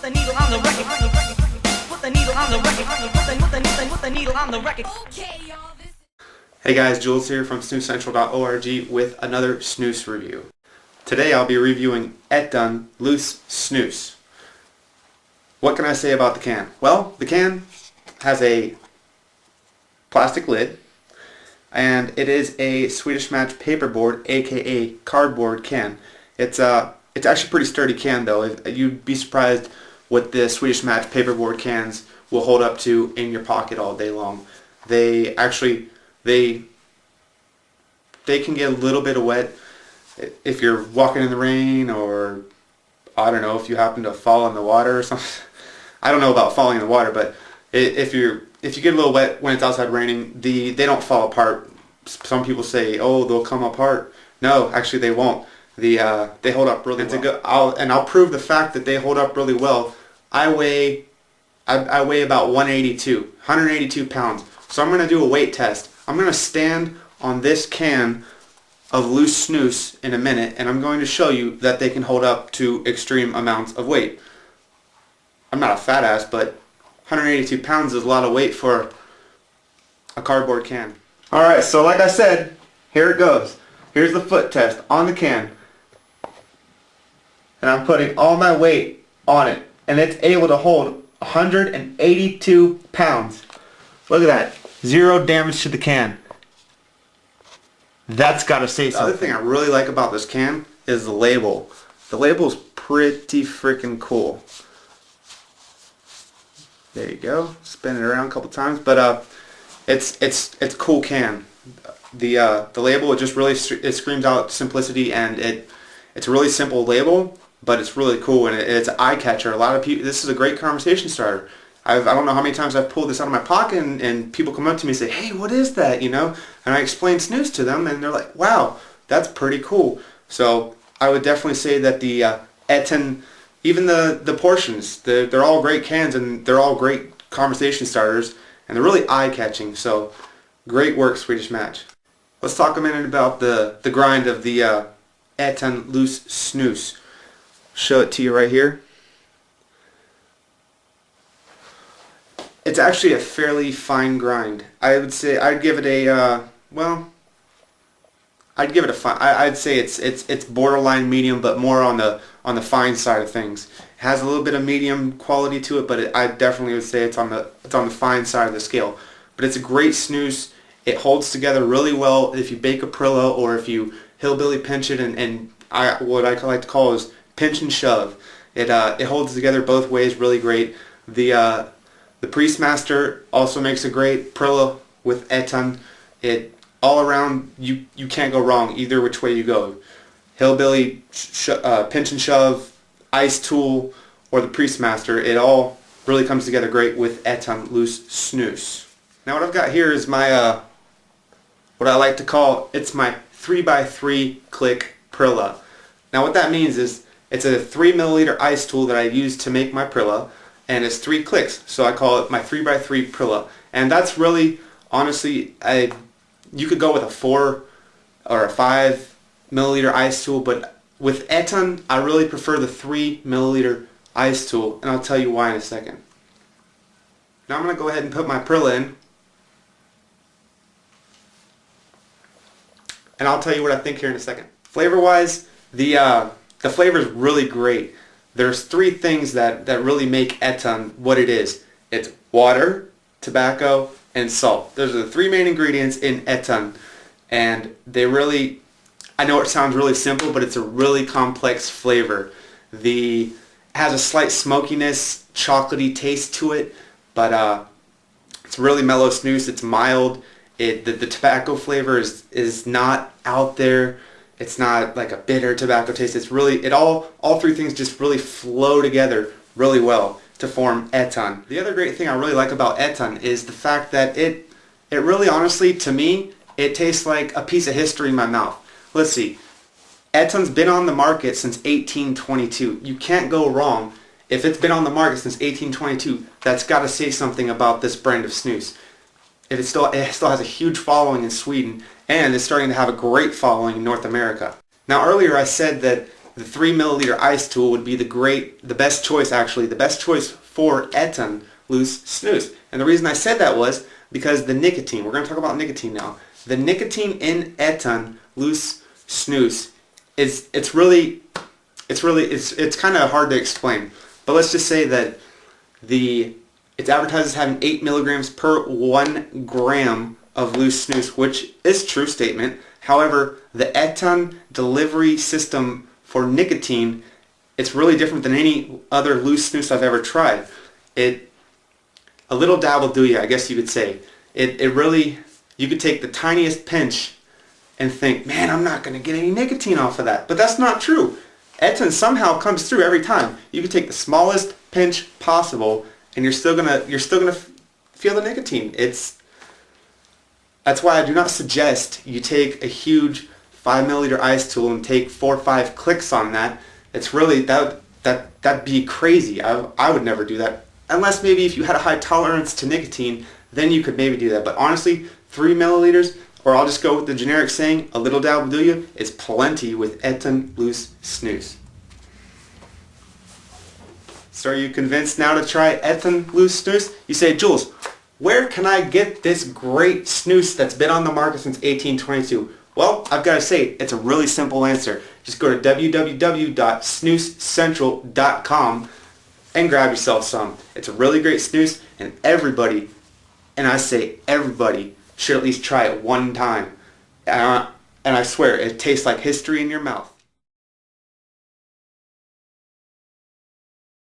the needle on the record. Put the needle on the record. Put the needle on the record. Hey guys, Julls here from SnusCENTRAL.org with another Snus review. Today I'll be reviewing Ettan Lös Snus. What can I say about the can? Well, the can has a plastic lid, and it is a Swedish Match paperboard, aka cardboard can. It's actually a pretty sturdy can though. You'd be surprised what the Swedish Match paperboard cans will hold up to in your pocket all day long. They can get a little bit of wet if you're walking in the rain, or I don't know, if you happen to fall in the water or something. I don't know about falling in the water, but if you get a little wet when it's outside raining, they don't fall apart. Some people say, oh, they'll come apart. No, actually they won't. They hold up really well. I'll prove the fact that they hold up really well. I weigh about 182 pounds. So I'm going to do a weight test. I'm going to stand on this can of loose snus in a minute, and I'm going to show you that they can hold up to extreme amounts of weight. I'm not a fat ass, but 182 pounds is a lot of weight for a cardboard can. Alright, so like I said, here it goes. Here's the foot test on the can. And I'm putting all my weight on it, and it's able to hold 182 pounds. Look at that. Zero damage to the can. That's got to say something. The other thing I really like about this can is the label. The label's pretty freaking cool. There you go. Spin it around a couple times, but it's a cool can. The label, it just really screams out simplicity, and it's a really simple label, but it's really cool, and it's an eye catcher. A lot of people. This is a great conversation starter. I don't know how many times I've pulled this out of my pocket, and people come up to me and say, hey, what is that, you know? And I explain snus to them, and they're like, wow, that's pretty cool. So I would definitely say that the Ettan, even the portions, they're all great cans, and they're all great conversation starters, and they're really eye-catching. So great work, Swedish Match. Let's talk a minute about the grind of the Ettan Lös Snus. Show it to you right here. It's actually a fairly fine grind. I would say I'd give it a I'd say it's borderline medium, but more on the fine side of things. It has a little bit of medium quality to it, but I definitely would say it's on the fine side of the scale. But it's a great snus. It holds together really well if you bake a Prilla, or if you hillbilly pinch it, and what I like to call is pinch and shove. It holds together both ways really great. The Priestmaster also makes a great Prilla with Ettan. It all around, you can't go wrong either which way you go. Hillbilly, pinch and shove, ice tool, or the Priestmaster, it all really comes together great with Ettan Lös Snus. Now what I've got here is my what I like to call, it's my 3x3 click Prilla. Now what that means is it's a 3 milliliter ice tool that I use to make my Prilla, and it's 3 clicks, so I call it my 3x3 Prilla. And that's really, honestly, you could go with a 4 or a 5 milliliter ice tool, but with Ettan, I really prefer the 3 milliliter ice tool, and I'll tell you why in a second. Now I'm going to go ahead and put my Prilla in, and I'll tell you what I think here in a second. Flavor-wise, the flavor is really great. There's 3 things that really make Ettan what it is. It's water, tobacco, and salt. Those are the 3 main ingredients in Ettan, and they really, I know it sounds really simple, but it's a really complex flavor. It has a slight smokiness, chocolatey taste to it, but it's really mellow snus. It's mild. The tobacco flavor is not out there. It's not like a bitter tobacco taste. It's really, all 3 things just really flow together really well to form Ettan. The other great thing I really like about Ettan is the fact that it really, honestly, to me, it tastes like a piece of history in my mouth. Let's see. Ettan's been on the market since 1822. You can't go wrong. If it's been on the market since 1822, that's got to say something about this brand of snus. It still has a huge following in Sweden, and it's starting to have a great following in North America. Now earlier I said that the 3 milliliter ice tool would be the best choice for Ettan Lös snus. And the reason I said that was because the nicotine, we're going to talk about nicotine now. The nicotine in Ettan Lös snus it's kind of hard to explain. But let's just say that it's advertised as having 8 milligrams per 1 gram of loose snus, which is a true statement. However, the Ettan delivery system for nicotine, it's really different than any other loose snus I've ever tried. A little dab will do you, I guess you could say. It really, you could take the tiniest pinch and think, man, I'm not going to get any nicotine off of that. But that's not true. Ettan somehow comes through every time. You can take the smallest pinch possible, and you're still gonna feel the nicotine. That's why I do not suggest you take a huge 5 milliliter ice tool and take 4 or 5 clicks on that. It's really that'd be crazy. I would never do that, unless maybe if you had a high tolerance to nicotine, then you could maybe do that. But honestly, 3 milliliters, or I'll just go with the generic saying, a little dab will do you, is plenty with Ettan Lös snus. So are you convinced now to try Ettan Lös snus? You say, Jules, where can I get this great snus that's been on the market since 1822? Well, I've got to say, it's a really simple answer. Just go to www.SnusCENTRAL.com and grab yourself some. It's a really great snus, and everybody, and I say everybody, should at least try it one time. And I swear, it tastes like history in your mouth.